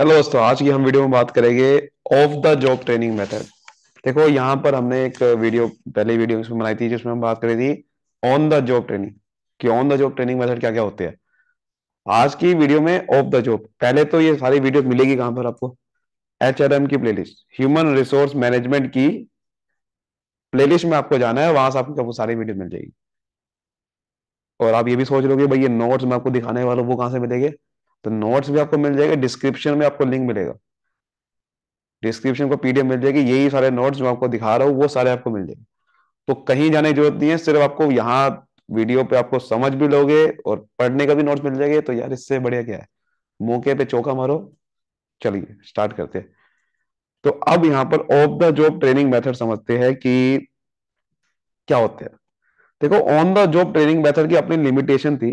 Hello दोस्तों, आज की हम वीडियो में बात करेंगे of the job training method. देखो, यहाँ पर हमने एक वीडियो, पहले वीडियो इसमें बनाई थी जिसमें हम बात करी थी ऑन द जॉब ट्रेनिंग, कि on the job training method क्या क्या होते हैं। आज की वीडियो में ऑफ द जॉब, पहले तो ये सारी वीडियो मिलेगी कहाँ पर आपको? HRM की प्लेलिस्ट, ह्यूमन रिसोर्स मैनेजमेंट की प्लेलिस्ट में आपको जाना है, वहां से आपको वो सारी वीडियो मिल जाएगी। और आप ये भी सोच रहे हो भाई ये नोट्स मैं आपको दिखाने वाला हूँ, वो कहाँ से मिलेंगे? तो नोट्स भी आपको मिल जाएगा, डिस्क्रिप्शन में आपको लिंक मिलेगा, डिस्क्रिप्शन को PDF मिल जाएगी। यही सारे नोट्स जो आपको दिखा रहा हूँ वो सारे आपको मिल जाएंगे। तो कहीं जाने की जरूरत नहीं है, सिर्फ आपको यहाँ वीडियो पे आपको समझ भी लोगे और पढ़ने का भी नोट्स मिल जाएंगे। तो यार इससे बढ़िया क्या है? मौके पे चौका मारो। चलिए स्टार्ट करते हैं। तो अब यहाँ पर of the job training method समझते हैं कि क्या होते हैं। देखो, on the job training method की अपनी लिमिटेशन थी।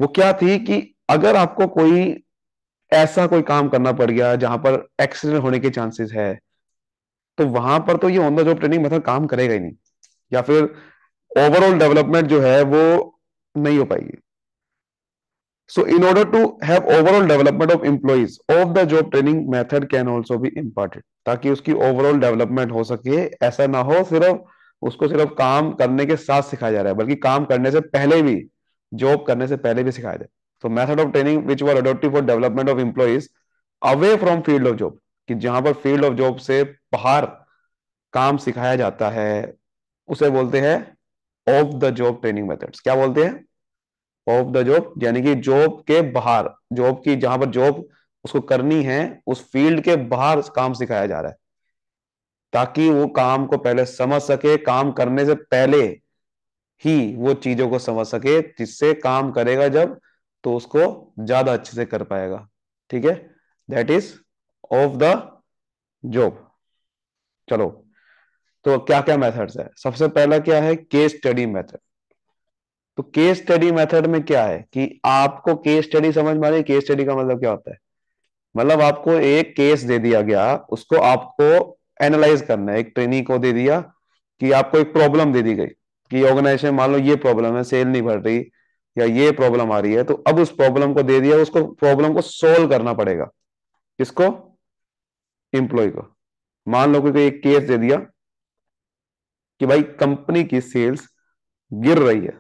वो क्या थी कि अगर आपको कोई ऐसा कोई काम करना पड़ गया जहां पर एक्सीडेंट होने के चांसेस है, तो वहां पर तो ये on the job training method काम करेगा ही नहीं, या फिर ओवरऑल डेवलपमेंट जो है वो नहीं हो पाएगी। So in order to have overall development of employees, of the job training method can also be imparted, ताकि उसकी ओवरऑल डेवलपमेंट हो सके। ऐसा ना हो सिर्फ उसको सिर्फ काम करने के साथ सिखाया जा रहा है, बल्कि काम करने से पहले भी, जॉब करने से पहले भी सिखाया जाए। तो method of training which were adopted for development of employees away from field of job, कि जहां पर फील्ड ऑफ जॉब से बाहर काम सिखाया जाता है, उसे बोलते हैं of the job training methods. क्या बोलते हैं? ऑफ द जॉब, यानी कि जॉब के बाहर, जॉब की जहां पर जॉब उसको करनी है उस फील्ड के बाहर काम सिखाया जा रहा है, ताकि वो काम को पहले समझ सके, काम करने से पहले ही वो चीजों को समझ सके, जिससे काम करेगा जब तो उसको ज्यादा अच्छे से कर पाएगा। ठीक है, that is of the job. चलो, तो क्या क्या मेथड्स है? सबसे पहला क्या है? Case study method. तो केस स्टडी मेथड में क्या है कि आपको केस स्टडी समझ में आ रही है? केस स्टडी का मतलब क्या होता है? मतलब आपको एक केस दे दिया गया, उसको आपको एनालाइज करना है। एक ट्रेनी को दे दिया कि आपको एक प्रॉब्लम दे दी गई कि ऑर्गेनाइजेशन, मान लो ये प्रॉब्लम है, सेल नहीं बढ़ रही या ये प्रॉब्लम आ रही है, तो अब उस प्रॉब्लम को दे दिया, उसको प्रॉब्लम को सोल्व करना पड़ेगा। किसको? एम्प्लॉय को। मान लो कोई एक केस दे दिया कि भाई कंपनी की सेल्स गिर रही है,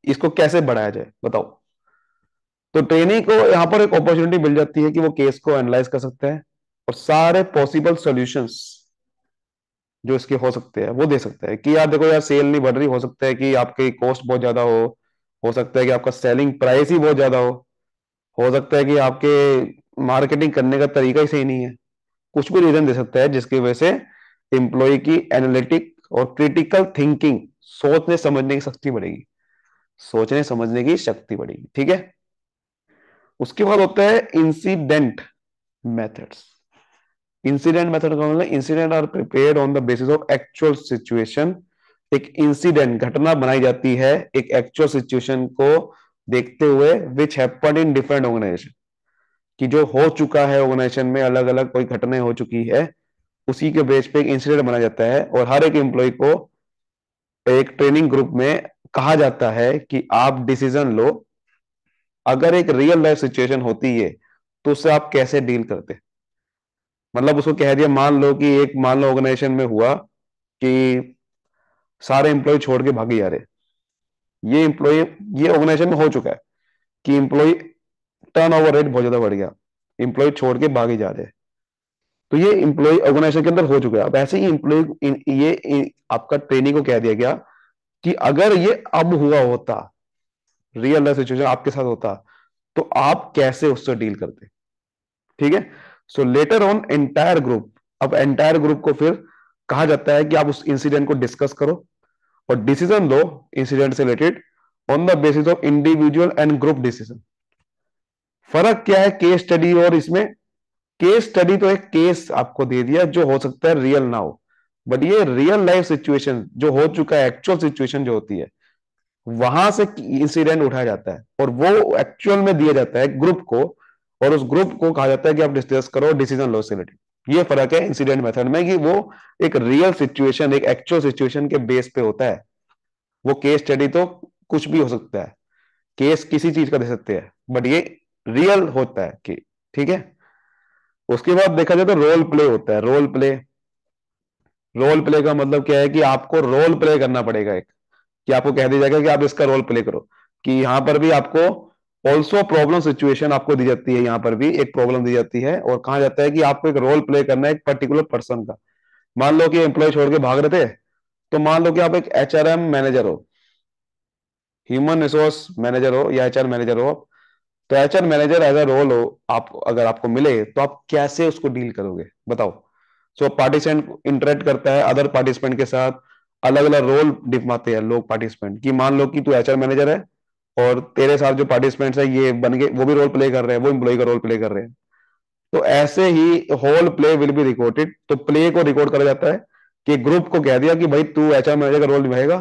इसको कैसे बढ़ाया जाए बताओ। तो ट्रेनी को यहां पर एक अपॉर्चुनिटी मिल जाती है कि वो केस को एनालाइज कर सकता है और सारे पॉसिबल सॉल्यूशंस जो इसके हो सकते हैं वो दे सकता है। कि यार देखो यार, सेल नहीं बढ़ रही, हो सकता है कि आपकी कॉस्ट बहुत ज्यादा हो सकता है कि आपका सेलिंग प्राइस ही बहुत ज्यादा हो सकता है कि आपके मार्केटिंग करने का तरीका ही सही नहीं है। कुछ भी रीजन दे सकता है जिसकी वजह से एम्प्लॉय की एनालिटिक और क्रिटिकल थिंकिंग, सोचने समझने की शक्ति बढ़ेगी, सोचने समझने की शक्ति बढ़ेगी। ठीक है, उसके बाद होता है इंसिडेंट मेथड्स। इंसिडेंट मेथड का मतलब incident are prepared on the basis of actual situation. एक इंसिडेंट, घटना बनाई जाती है एक एक्चुअल सिचुएशन को देखते हुए, which happened in different organization, कि जो हो चुका है ऑर्गेनाइजेशन में, अलग अलग कोई घटनाएं हो चुकी है, उसी के बेस पे एक इंसिडेंट बनाया जाता है। और हर एक एम्प्लॉय को एक ट्रेनिंग ग्रुप में कहा जाता है कि आप डिसीजन लो, अगर एक रियल लाइफ सिचुएशन होती है तो उससे आप कैसे डील करते। मतलब उसको कह दिया, मान लो ऑर्गेनाइजेशन में हुआ कि सारे एम्प्लॉय छोड़ के भागे जा रहे। ये ऑर्गेनाइजेशन में हो चुका है कि एम्प्लॉय टर्नओवर रेट बहुत ज्यादा बढ़ गया, एम्प्लॉय छोड़ के भागे जा रहे हैं। तो ये एम्प्लॉय ऑर्गेनाइजेशन के अंदर हो चुका है। अब ऐसे ही आपका ट्रेनिंग को कह दिया गया कि अगर ये अब हुआ होता, रियल लाइफ सिचुएशन आपके साथ होता, तो आप कैसे उससे डील करते। ठीक है, सो लेटर ऑन एंटायर ग्रुप, अब एंटायर ग्रुप को फिर कहा जाता है कि आप उस इंसिडेंट को डिस्कस करो और डिसीजन लो इंसिडेंट से related on the basis of individual and group decision. फर्क क्या है केस स्टडी और इसमें? केस स्टडी तो एक केस आपको दे दिया जो हो सकता है रियल ना हो, बट ये रियल लाइफ सिचुएशन जो हो चुका है, एक्चुअल सिचुएशन जो होती है, वहां से इंसिडेंट उठाया जाता है और वो एक्चुअल में दिया जाता है ग्रुप को, और उस ग्रुप को कहा जाता है कि आप डिस्कस करो, डिसीजन लो से रिलेटेड। ये फर्क है इंसिडेंट मेथड में, कि वो एक रियल सिचुएशन, एक एक्चुअल सिचुएशन के बेस पे होता है। वो केस स्टडी तो कुछ भी हो सकता है, केस किसी चीज का दे सकते हैं, बट ये रियल होता है कि। ठीक है, उसके बाद देखा जाए तो रोल प्ले होता है। रोल प्ले, रोल प्ले का मतलब क्या है कि आपको रोल प्ले करना पड़ेगा एक, कि आपको कह दिया जाएगा कि आप इसका रोल प्ले करो। कि यहां पर भी आपको ऑल्सो प्रॉब्लम सिचुएशन आपको दी जाती है, यहां पर भी एक प्रॉब्लम दी जाती है और कहा जाता है कि आपको एक रोल प्ले करना है एक पर्टिकुलर पर्सन का। मान लो कि एम्प्लॉय छोड़ के भाग रहे थे, तो मान लो कि आप एक एचआरएम मैनेजर हो, ह्यूमन रिसोर्स मैनेजर हो या एचआर मैनेजर हो। तो HR manager as a role हो, आप अगर आपको मिले तो आप कैसे उसको डील करोगे बताओ। सो पार्टिसिपेंट इंटरेक्ट करता है अदर पार्टिसिपेंट के साथ, अलग अलग रोल निभाते हैं लोग पार्टिसिपेंट। कि मान लो कि तू एचआर मैनेजर है और तेरे साथ जो पार्टिसिपेंट्स है ये बन के वो भी रोल प्ले कर रहे हैं, वो एम्प्लॉय का रोल प्ले कर रहे हैं। तो ऐसे ही whole play will be recorded. तो प्ले को रिकॉर्ड करा जाता है कि ग्रुप को कह दिया कि भाई तू एचआर मैनेजर का रोल निभाएगा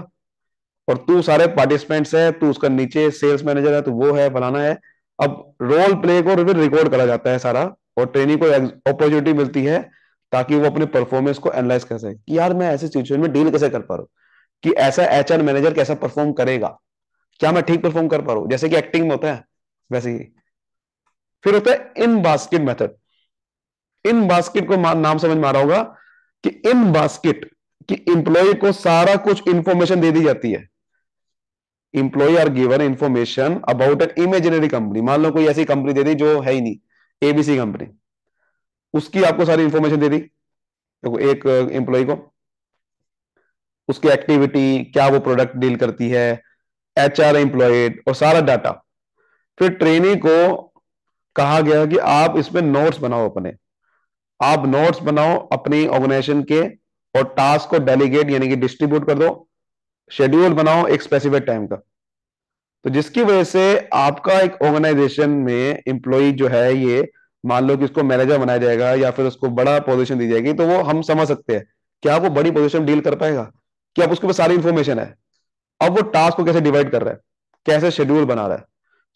और तू सारे पार्टिसिपेंट्स है, तू उसका नीचे सेल्स मैनेजर है, तो वो है फलाना है। अब रोल प्ले को रिकॉर्ड करा जाता है सारा, और ट्रेनी को अपॉर्चुनिटी मिलती है ताकि वो अपने परफॉर्मेंस को एनालाइज कर सके कि यार मैं ऐसी सिचुएशन में डील कैसे कर पा रहा हूँ, कि ऐसा एचआर मैनेजर कैसा परफॉर्म करेगा, क्या मैं ठीक परफॉर्म कर पा रहा हूँ, जैसे कि एक्टिंग में होता है वैसे ही। फिर होता है इन बास्केट मेथड। इन बास्केट को नाम समझ में आ रहा होगा कि इन बास्केट कि इंप्लॉय को सारा कुछ इंफॉर्मेशन दे दी जाती है। Employee are given information about an imaginary company. मान लो कोई ऐसी कंपनी दे दी जो है ही नहीं, एबीसी कंपनी, उसकी आपको सारी इंफॉर्मेशन दे दी। देखो एक एम्प्लॉय को उसकी एक्टिविटी क्या, वो प्रोडक्ट डील करती है, एचआर एम्प्लॉयड और सारा डाटा। फिर ट्रेनी को कहा गया कि आप इसमें नोट्स बनाओ अपने, आप नोट्स बनाओ अपनी ऑर्गेनाइजेशन के और टास्क को डेलीगेट यानी कि डिस्ट्रीब्यूट कर दो, शेड्यूल बनाओ एक स्पेसिफिक टाइम का। तो जिसकी वजह से आपका एक ऑर्गेनाइजेशन में एम्प्लॉय जो है ये, मान लो कि उसको मैनेजर बनाया जाएगा या फिर उसको बड़ा पोजीशन दी जाएगी, तो वो हम समझ सकते हैं कि आप वो बड़ी पोजीशन डील कर पाएगा, कि आप उसके पास सारी इंफॉर्मेशन है। अब वो टास्क को कैसे डिवाइड कर रहा है, कैसे शेड्यूल बना रहा है।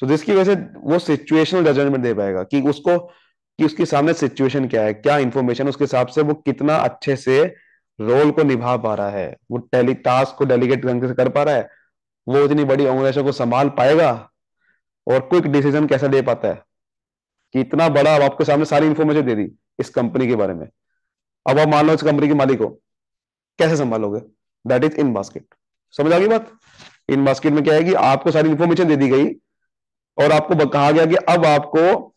तो जिसकी वजह से वो सिचुएशनल जजमेंट दे पाएगा कि उसको, कि उसके सामने सिचुएशन क्या है, क्या इंफॉर्मेशन, उसके हिसाब से वो कितना अच्छे से रोल को निभा पा रहा है, वो टेली टास्क को डेलीगेट ढंग से कर पा रहा है, वो इतनी बड़ी ऑर्गेनाइजेशन को संभाल पाएगा और क्विक डिसीजन कैसे ले पाता है। कि इतना बड़ा, अब आपके सामने सारी इंफॉर्मेशन दे दी इस कंपनी के बारे में, अब आप मान लो इस कंपनी के मालिक हो, कैसे संभालोगे। That is in basket. समझ आ गई बात। इन बास्केट में क्या है कि आपको सारी इंफॉर्मेशन दे दी गई और आपको कहा गया कि अब आपको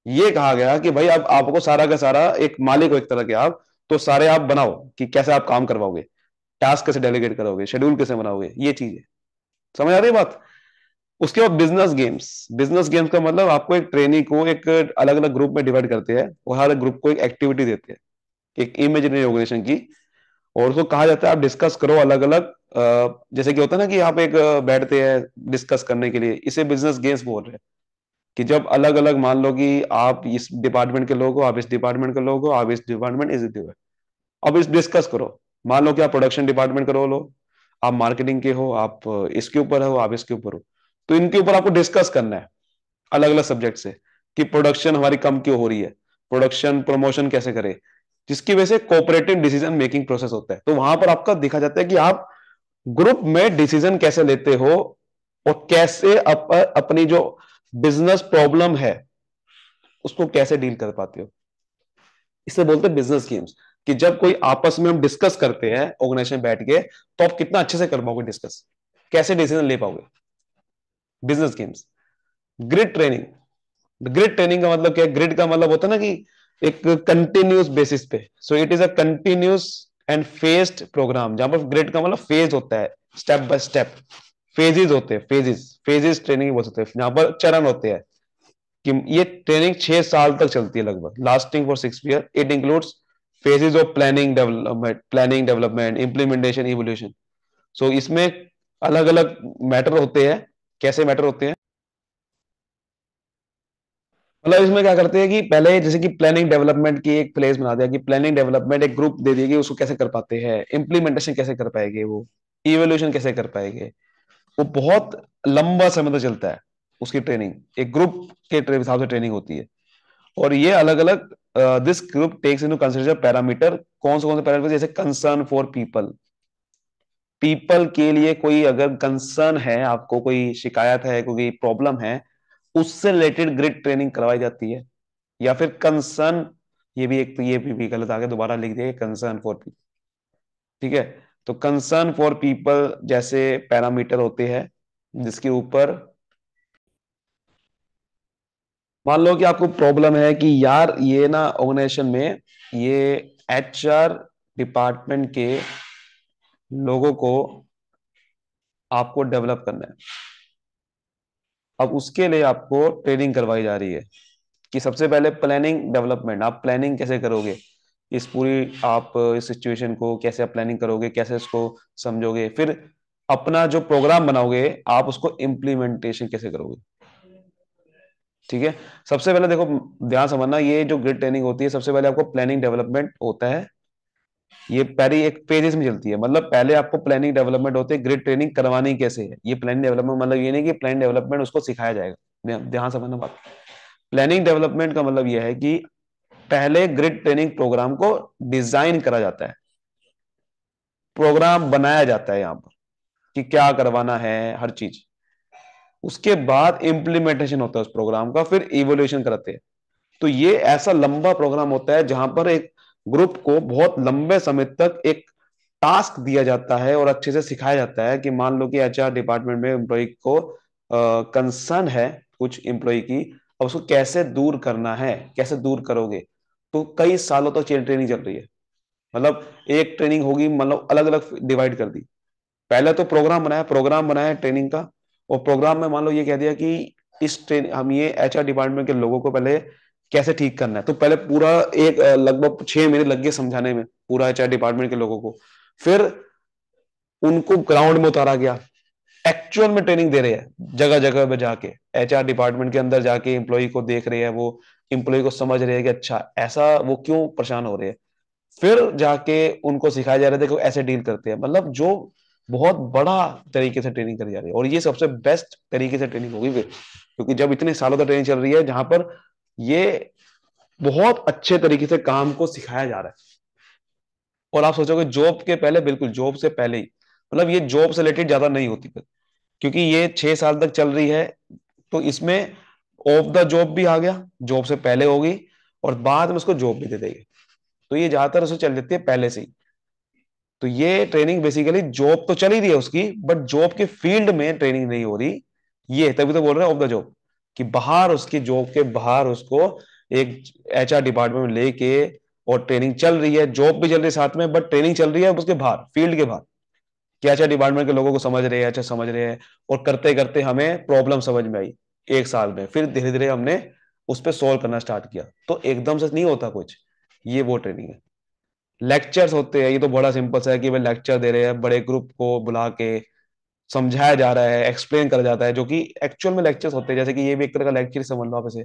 ये कहा गया कि भाई अब आपको सारा का सारा एक मालिक हो एक तरह के आप, तो सारे आप बनाओ कि कैसे आप काम करवाओगे, टास्क कैसे डेलीगेट करोगे, शेड्यूल कैसे बनाओगे, ये चीज है। समझ आ रही है बात। उसके बाद बिजनेस गेम्स। बिजनेस गेम्स का मतलब आपको एक ट्रेनी को एक अलग अलग ग्रुप में डिवाइड करते हैं और हर ग्रुप को एक एक्टिविटी देते हैं एक इमेजिनरी ऑर्गेनाइजेशन की, और उसको कहा जाता है आप डिस्कस करो अलग अलग। जैसे कि होता है ना कि आप एक बैठते हैं डिस्कस करने के लिए, इसे बिजनेस गेम्स बोल रहे हैं। कि जब अलग अलग, मान लो कि आप इस डिपार्टमेंट के लोग हो, आप इस डिपार्टमेंट के लोग हो, आप इस डिपार्टमेंट इस डिपार्टमेंट, अब इस डिस्कस करो। मान लो कि आप प्रोडक्शन डिपार्टमेंट करो लो, आप मार्केटिंग के हो, आप इसके ऊपर हो, आप इसके ऊपर हो, तो इनके ऊपर आपको डिस्कस करना है अलग अलग सब्जेक्ट से, कि प्रोडक्शन हमारी कम क्यों हो रही है, प्रोडक्शन प्रमोशन कैसे करें, जिसकी वजह से कोऑपरेटिव डिसीजन मेकिंग प्रोसेस होता है। तो वहां पर आपका देखा जाता है कि आप ग्रुप में डिसीजन कैसे लेते हो और कैसे अपनी जो बिजनेस प्रॉब्लम है उसको कैसे डील कर पाते हो। इसे बोलते हैं बिजनेस गेम्स। कि जब कोई आपस में हम डिस्कस करते हैं ऑर्गेनाइजेशन बैठ के, तो आप कितना अच्छे से कर पाओगे डिस्कस, कैसे डिसीजन ले पाओगे। Business games. Grid training. Grid training का मतलब क्या है, ग्रिड का मतलब होता है ना कि एक कंटिन्यूस बेसिस पे, so it is a continuous and phased programme. जहां पर ग्रिड का मतलब फेज होता है, स्टेप बाय स्टेप, फेजेस होते हैं, फेजेस, फेजेस ट्रेनिंग बोल सकते हैं, जहां पर चरण होते हैं। कि ये ट्रेनिंग 6 साल तक चलती है लगभग, lasting for 6 year. It includes phases of planning development implementation evolution. So इसमें अलग अलग मैटर होते हैं। कैसे मैटर होते हैं, मतलब इसमें क्या करते हैं कि पहले जैसे कि प्लानिंग डेवलपमेंट की एक प्लेस बना दिया, कि प्लानिंग डेवलपमेंट एक ग्रुप दे दिया कि उसको कैसे कर पाते हैं, इंप्लीमेंटेशन कैसे कर पाएंगे, वो इवोल्यूशन कैसे कर पाएंगे। वो बहुत लंबा समय तक चलता है उसकी ट्रेनिंग, एक ग्रुप के हिसाब से ट्रेनिंग होती है। और ये अलग अलग, this group takes into consideration parameter, कौन से पैरामीटर, जैसे कंसर्न फॉर पीपल। पीपल के लिए कोई अगर कंसर्न है, आपको कोई शिकायत है, कोई प्रॉब्लम है, उससे रिलेटेड ग्रिड ट्रेनिंग करवाई जाती है। या फिर कंसर्न, ये भी एक, तो ये भी गलत आ गया, दोबारा लिख दिया कंसर्न फॉर पीपल। ठीक है, तो कंसर्न फॉर पीपल जैसे पैरामीटर होते हैं जिसके ऊपर मान लो कि आपको प्रॉब्लम है कि यार ये ना ऑर्गेनाइजेशन में ये एचआर डिपार्टमेंट के लोगों को आपको डेवलप करना है। अब उसके लिए आपको ट्रेनिंग करवाई जा रही है कि सबसे पहले प्लानिंग डेवलपमेंट, आप प्लानिंग कैसे करोगे इस पूरी, आप इस सिचुएशन को कैसे आप प्लानिंग करोगे, कैसे उसको समझोगे, फिर अपना जो प्रोग्राम बनाओगे आप उसको इम्प्लीमेंटेशन कैसे करोगे। ठीक है, सबसे पहले देखो, ध्यान समझना, ये जो ग्रिड ट्रेनिंग होती है सबसे पहले आपको प्लानिंग डेवलपमेंट होता है। ये पहले एक पेजेस में चलती है, मतलब पहले आपको प्लानिंग डेवलपमेंट होती है, ग्रिड ट्रेनिंग करवानी कैसे है। ये प्लानिंग डेवलपमेंट मतलब ये नहीं कि प्लानिंग डेवलपमेंट उसको सिखाया जाएगा, ध्यान समझना बात। प्लानिंग डेवलपमेंट का मतलब यह है कि पहले ग्रिड ट्रेनिंग प्रोग्राम को डिजाइन करा जाता है, प्रोग्राम बनाया जाता है यहाँ पर कि क्या करवाना है हर चीज। उसके बाद इंप्लीमेंटेशन होता है उस प्रोग्राम का, फिर इवोल्यूशन कराते हैं। तो ये ऐसा लंबा प्रोग्राम होता है जहां पर एक ग्रुप को बहुत लंबे समय तक एक टास्क दिया जाता है और अच्छे से सिखाया जाता है कि मान लो कि एचआर डिपार्टमेंट में एम्प्लॉय को कंसर्न है कुछ एम्प्लॉय की, और उसको कैसे दूर करना है, कैसे दूर करोगे। तो कई सालों तक ट्रेनिंग चल रही है, मतलब एक ट्रेनिंग होगी, मतलब अलग अलग डिवाइड कर दी। पहले तो प्रोग्राम बनाया ट्रेनिंग का, और प्रोग्राम में मान लो ये कह दिया कि इस ट्रेन हम ये एचआर डिपार्टमेंट के लोगों को पहले कैसे ठीक करना है। तो पहले पूरा एक लगभग 6 महीने लग गए समझाने में पूरा एचआर डिपार्टमेंट के लोगों को। फिर उनको ग्राउंड में उतारा गया, एक्चुअल में ट्रेनिंग दे रहे हैं जगह जगह पे जाके, एचआर डिपार्टमेंट के अंदर जाके एम्प्लॉय को देख रहे हैं, वो एम्प्लॉय को समझ रहे हैं कि अच्छा ऐसा वो क्यों परेशान हो रहे हैं। फिर जाके उनको सिखाया जा रहा है देखो ऐसे डील करते हैं, मतलब जो बहुत बड़ा तरीके से ट्रेनिंग करी जा रही है। और ये सबसे बेस्ट तरीके से ट्रेनिंग होगी फिर, क्योंकि जब इतने सालों तक ट्रेनिंग चल रही है जहां पर ये बहुत अच्छे तरीके से काम को सिखाया जा रहा है। और आप सोचोगे जॉब के पहले, बिल्कुल जॉब से पहले ही, मतलब ये जॉब से रिलेटेड ज्यादा नहीं होती फिर, क्योंकि ये 6 साल तक चल रही है। तो इसमें ऑफ द जॉब भी आ गया, जॉब से पहले होगी, और बाद में उसको जॉब भी दे देंगे। तो ये ज्यादातर उसे चल जाती है पहले से ही। तो ये ट्रेनिंग बेसिकली जॉब तो चल ही रही है उसकी, बट जॉब के फील्ड में ट्रेनिंग नहीं हो रही। ये तभी तो बोल रहे हैं ऑफ द जॉब, कि बाहर उसकी जॉब के बाहर उसको एक एचआर डिपार्टमेंट में लेके, और ट्रेनिंग चल रही है, जॉब भी चल रही है साथ में, बट ट्रेनिंग चल रही है उसके बाहर, फील्ड के बाहर, कि एचआर डिपार्टमेंट के लोगों को समझ रहे हैं, अच्छा समझ रहे हैं। और करते करते हमें प्रॉब्लम समझ में आई 1 साल में, फिर धीरे धीरे हमने उस पर सोल्व करना स्टार्ट किया। तो एकदम से नहीं होता कुछ, ये वो ट्रेनिंग है। लेक्चर्स होते हैं, ये तो बड़ा सिंपल सा है कि वे लेक्चर दे रहे हैं, बड़े ग्रुप को बुला के समझाया जा रहा है, एक्सप्लेन करा जाता है, जो कि एक्चुअल में लेक्चर्स होते हैं। जैसे कि ये भी एक तरह का लेक्चर समझ लो आप इसे।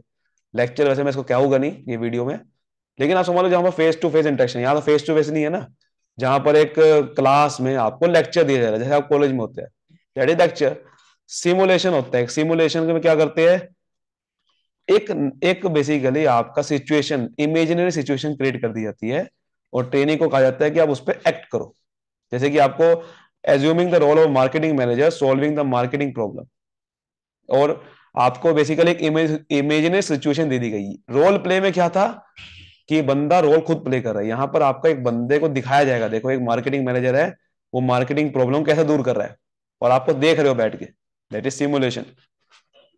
लेक्चर वैसे मैं इसको कहूंगा नहीं ये वीडियो में, लेकिन आप समझ लो जहां पर फेस टू फेस इंटरेक्शन, यहाँ तो फेस टू फेस नहीं है ना, जहां पर एक क्लास में आपको लेक्चर दिया जा रहा है जैसे आप कॉलेज में होते हैं, दैट इज लेक्चर। सिमुलेशन होता है, सिमुलेशन में क्या करते हैं, एक एक बेसिकली आपका सिचुएशन, इमेजिनरी सिचुएशन क्रिएट कर दी जाती है, और ट्रेनिंग को कहा जाता है कि आप उस पर एक्ट करो। जैसे कि आपको assuming the role of marketing manager solving the marketing problem, और आपको बेसिकली एक इमेजिनरी सिचुएशन दे दी गई। रोल प्ले में क्या था कि बंदा रोल खुद प्ले कर रहा है, यहां पर आपका एक बंदे को दिखाया जाएगा, देखो एक मार्केटिंग मैनेजर है, वो मार्केटिंग प्रॉब्लम कैसे दूर कर रहा है, और आपको देख रहे हो बैठ के, that is simulation.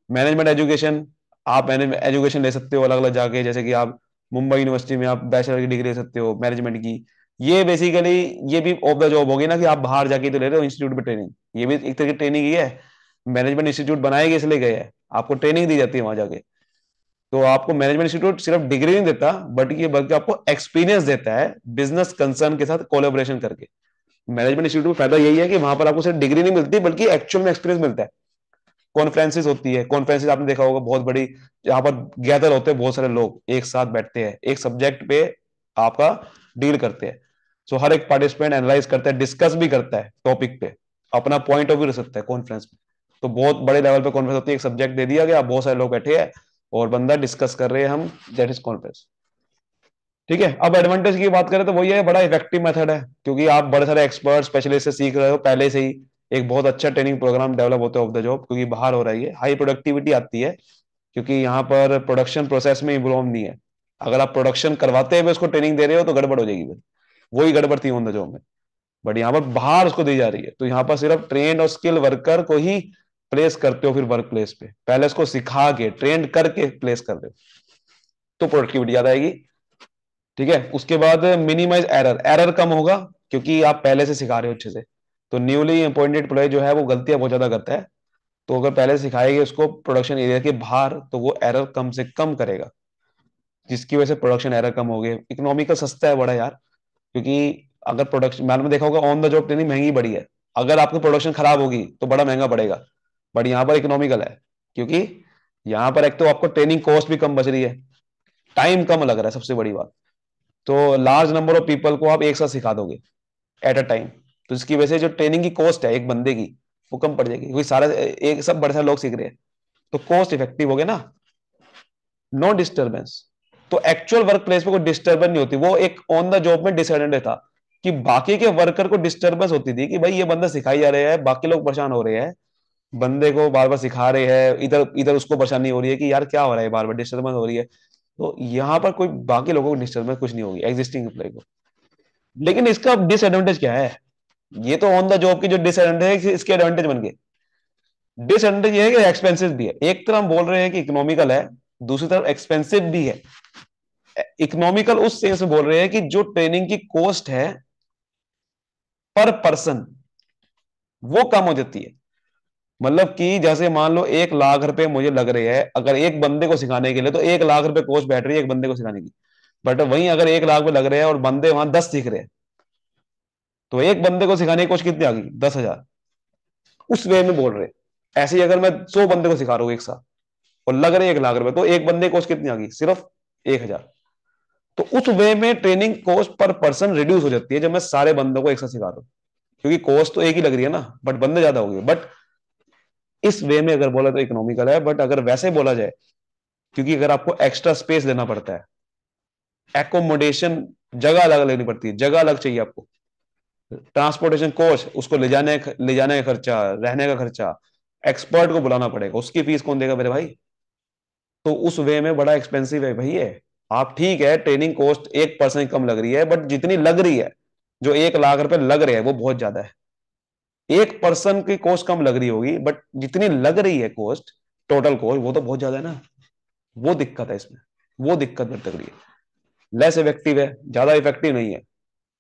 Management education, आप मैनेजमेंट एजुकेशन ले सकते हो अलग अलग जाके, जैसे कि आप मुंबई यूनिवर्सिटी में आप बैचलर की डिग्री ले सकते हो मैनेजमेंट की। ये बेसिकली ये भी ऑफ द जॉब होगी ना, कि आप बाहर जाके तो ले रहे हो इंस्टीट्यूट में ट्रेनिंग, ये भी एक तरह की ट्रेनिंग ही है। मैनेजमेंट इंस्टीट्यूट बनाएंगे इसलिए गए हैं, आपको ट्रेनिंग दी जाती है वहां जाके। तो आपको मैनेजमेंट इंस्टीट्यूट सिर्फ डिग्री नहीं देता, बट ये बल्कि आपको एक्सपीरियंस देता है बिजनेस कंसर्न के साथ कोलेबोरेशन करके। मैनेजमेंट इंस्टीट्यूट में फायदा यही है कि वहां पर आपको सिर्फ डिग्री नहीं मिलती, बल्कि एक्चुअल में एक्सपीरियंस मिलता है। कॉन्फ्रेंसिस होती है, कॉन्फ्रेंसिस आपने देखा होगा बहुत बड़ी, जहां पर गैदर होते हैं बहुत सारे लोग एक साथ बैठते हैं, एक सब्जेक्ट पे आपका डील करते हैं। सो हर एक पार्टिसिपेंट एनालाइज करता है, डिस्कस भी करता है टॉपिक पे, अपना पॉइंट ऑफ व्यू रख सकता है कॉन्फ्रेंस में। तो बहुत बड़े लेवल पे कॉन्फ्रेंस होती है, एक सब्जेक्ट दे दिया गया, बहुत सारे लोग बैठे हैं और बंदा डिस्कस कर रहे हैं हम, दैट इज कॉन्फ्रेंस। ठीक है, अब एडवांटेज की बात करें तो वही है, बड़ा इफेक्टिव मेथड है, क्योंकि आप बड़े सारे एक्सपर्ट स्पेशलिस्ट से सीख रहे हो पहले से ही। एक बहुत अच्छा ट्रेनिंग प्रोग्राम डेवलप होता है ऑफ द जॉब, क्योंकि बाहर हो रही है, हाई प्रोडक्टिविटी आती है। क्योंकि यहाँ पर प्रोडक्शन प्रोसेस में इन्वॉल्व नहीं है। अगर आप प्रोडक्शन करवाते हुए उसको ट्रेनिंग दे रहे हो तो गड़बड़ हो जाएगी फिर, वही गड़बड़ थी ऑन द जॉब में। बट यहाँ पर बाहर उसको दी जा रही है, तो यहाँ पर सिर्फ ट्रेन और स्किल वर्कर को ही प्लेस करते हो फिर वर्क प्लेस पे, पहले उसको सिखा के ट्रेन करके प्लेस कर दो, तो प्रोडक्टिविटी ज्यादा आएगी। ठीक है, उसके बाद मिनिमाइज एरर, एरर कम होगा क्योंकि आप पहले से सिखा रहे हो अच्छे से। तो न्यूली अपॉइंटेड एम्प्लॉय जो है वो गलतियां बहुत ज्यादा करता है, तो अगर पहले से सिखाएंगे उसको प्रोडक्शन एरिया के बाहर तो वो एरर कम से कम करेगा, जिसकी वजह से प्रोडक्शन एरर कम हो गए। इकोनॉमिकल सस्ता है बड़ा यार, क्योंकि अगर प्रोडक्शन मैंने देखा होगा ऑन द जॉब ट्रेनिंग महंगी बड़ी है, अगर आपकी प्रोडक्शन खराब होगी तो बड़ा महंगा पड़ेगा। बट यहाँ पर इकोनॉमिकल है, क्योंकि यहाँ पर एक तो आपको ट्रेनिंग कॉस्ट भी कम बच रही है, टाइम कम लग रहा है सबसे बड़ी बात। तो लार्ज नंबर ऑफ पीपल को आप एक साथ सिखा दोगे एट अ टाइम, तो इसकी वजह से जो ट्रेनिंग की कॉस्ट है एक बंदे की वो कम पड़ जाएगी, क्योंकि सारा एक सब बड़े सारे लोग सीख रहे हैं, तो कॉस्ट इफेक्टिव हो गया ना। नो डिस्टर्बेंस, तो एक्चुअल वर्क प्लेस पे कोई डिस्टर्बेंस नहीं होती, वो एक ऑन द जॉब में डिसएडवांटेज था कि बाकी के वर्कर को डिस्टर्बेंस होती थी कि भाई ये बंदा सिखाई जा रहे हैं, बाकी लोग परेशान हो रहे हैं, बंदे को बार बार सिखा रहे हैं, इधर इधर उसको परेशानी हो रही है कि यार क्या हो रहा है, बार बार डिस्टर्बेंस हो रही है। तो यहाँ पर कोई बाकी लोगों को डिस्टर्बेंस कुछ नहीं होगी एग्जिस्टिंग एम्प्लॉय को। लेकिन इसका डिसएडवांटेज क्या है, ये तो ऑन द जॉब की जो डिसएडवांटेज है इसके एडवांटेज बन गए। डिसएडवांटेज ये है कि एक्सपेंसिव भी है, एक तरफ हम बोल रहे हैं कि इकोनॉमिकल है, दूसरी तरफ एक्सपेंसिव भी है। इकोनॉमिकल उस सेंस में बोल रहे हैं कि जो ट्रेनिंग की कॉस्ट है पर पर्सन वो कम हो जाती है। मतलब कि जैसे मान लो 1 लाख रुपए मुझे लग रहे हैं अगर एक बंदे को सिखाने के लिए, तो 1 लाख रुपए कॉस्ट बैठ रही है एक बंदे को सिखाने की। बट वहीं अगर 1 लाख रुपए लग रहे हैं और बंदे वहां 10 सीख रहे हैं, तो एक बंदे को सिखाने की कॉस्ट कितनी आ गई, 10,000। उस वे में बोल रहे हैं। ऐसे ही अगर मैं 100 बंदे को सिखा रहा हूँ एक साथ और लग रहे 1 लाख रुपए, तो एक बंदे की कॉस्ट कितनी आ गई, सिर्फ 1,000। तो उस वे में training cost per person reduce हो जाती है जब मैं सारे बंदों को एक साथ सिखा रहा हूँ, क्योंकि कॉस्ट तो एक ही लग रही है ना, बट बंदे ज्यादा हो गए। बट इस वे में अगर बोला तो इकोनॉमिकल है, बट अगर वैसे बोला जाए, क्योंकि अगर आपको एक्स्ट्रा स्पेस लेना पड़ता है, एकोमोडेशन जगह अलग लेनी पड़ती है, जगह अलग चाहिए आपको, ट्रांसपोर्टेशन कॉस्ट, उसको ले जाने का खर्चा, रहने का खर्चा, एक्सपर्ट को बुलाना पड़ेगा, उसकी फीस कौन देगा मेरे भाई। तो उस वे में बड़ा एक्सपेंसिव है भाई ये। आप ठीक है ट्रेनिंग कॉस्ट 1% कम लग रही है, बट जितनी लग रही है, जो 1 लाख रुपए लग रहे हैं वो बहुत ज्यादा है। 1 पर्सन की कॉस्ट कम लग रही होगी, बट जितनी लग रही है कॉस्ट, टोटल कॉस्ट, वो तो बहुत ज्यादा है ना। वो दिक्कत है इसमें, वो दिक्कत बढ़ तक रही है। लेस इफेक्टिव है, ज्यादा इफेक्टिव नहीं है,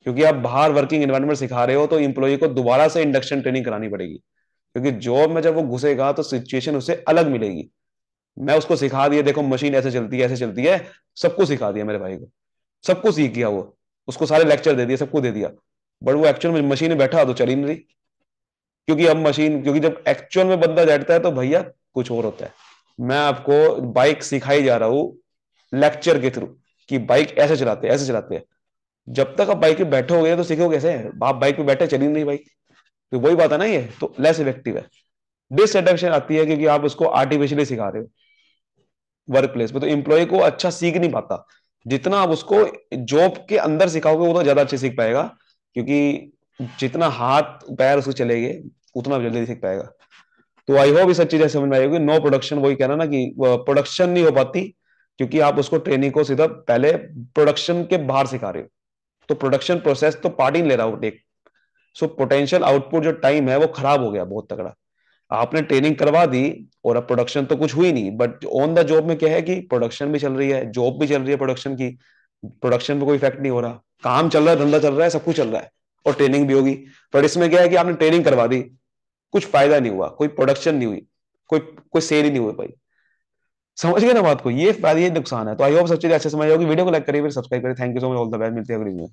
क्योंकि आप बाहर वर्किंग एनवायरनमेंट सिखा रहे हो तो इंप्लॉई को दोबारा से इंडक्शन ट्रेनिंग करानी पड़ेगी, क्योंकि जॉब में जब वो घुसेगा तो सिचुएशन उसे अलग मिलेगी। मैं उसको सिखा दिया, देखो मशीन ऐसे चलती है ऐसे चलती है, सबको सिखा दिया मेरे भाई को, सबको सीख गया वो, उसको सारे लेक्चर दे दिए, सबको दे दिया, बट वो एक्चुअल में मशीन में बैठा तो चल ही नहीं रही। क्योंकि अब मशीन, क्योंकि जब एक्चुअल में बंदा बैठता है तो भैया कुछ और होता है। मैं आपको बाइक सिखाई जा रहा हूँ लेक्चर के थ्रू कि बाइक ऐसे चलाते हैं ऐसे चलाते हैं, जब तक आप बाइक पे बैठोगे तो सीखोगे कैसे, आप बाइक पे बैठे चली नहीं बाइक। तो वही बात है ना, ये तो लेस इफेक्टिव है। डिससेटिस्फेक्शन आती है क्योंकि आप उसको आर्टिफिशियली सिखा रहे हो वर्क प्लेस पे, तो एम्प्लॉय को अच्छा सीख नहीं पाता। जितना आप उसको जॉब के अंदर सिखाओगे वो तो ज्यादा अच्छे सीख पाएगा, क्योंकि जितना हाथ पैर उसको चलेंगे उतना जल्दी सीख पाएगा। तो आई होप ये सब चीजें समझ में आएगी। नो प्रोडक्शन, वही कहना ना कि प्रोडक्शन नहीं हो पाती, क्योंकि आप उसको ट्रेनिंग को सीधा पहले प्रोडक्शन के बाहर सिखा रहे हो, तो प्रोडक्शन प्रोसेस तो पार्ट ही नहीं ले रहा हूं टेक। सो पोटेंशियल आउटपुट जो टाइम है वो खराब हो गया बहुत तगड़ा। आपने ट्रेनिंग करवा दी और अब प्रोडक्शन तो कुछ हुई नहीं, बट ऑन द जॉब में क्या है कि प्रोडक्शन भी चल रही है, जॉब भी चल रही है प्रोडक्शन की, प्रोडक्शन पे कोई इफेक्ट नहीं हो रहा, काम चल रहा है, धंधा चल रहा है, सब कुछ चल रहा है, और ट्रेनिंग भी होगी। पर इसमें क्या है कि आपने ट्रेनिंग करवा दी, कुछ फायदा नहीं हुआ, कोई प्रोडक्शन नहीं हुई, कोई कोई सेल ही नहीं हुई भाई। समझ गए ना बात को, ये फायदा ये नुकसान है। तो आई होप सब चीजें अच्छे समझ आओगी। वीडियो को लाइक करिए, फिर सब्सक्राइब करिए। Thank you so much, all the best, मिलते हैं अगली वीडियो में।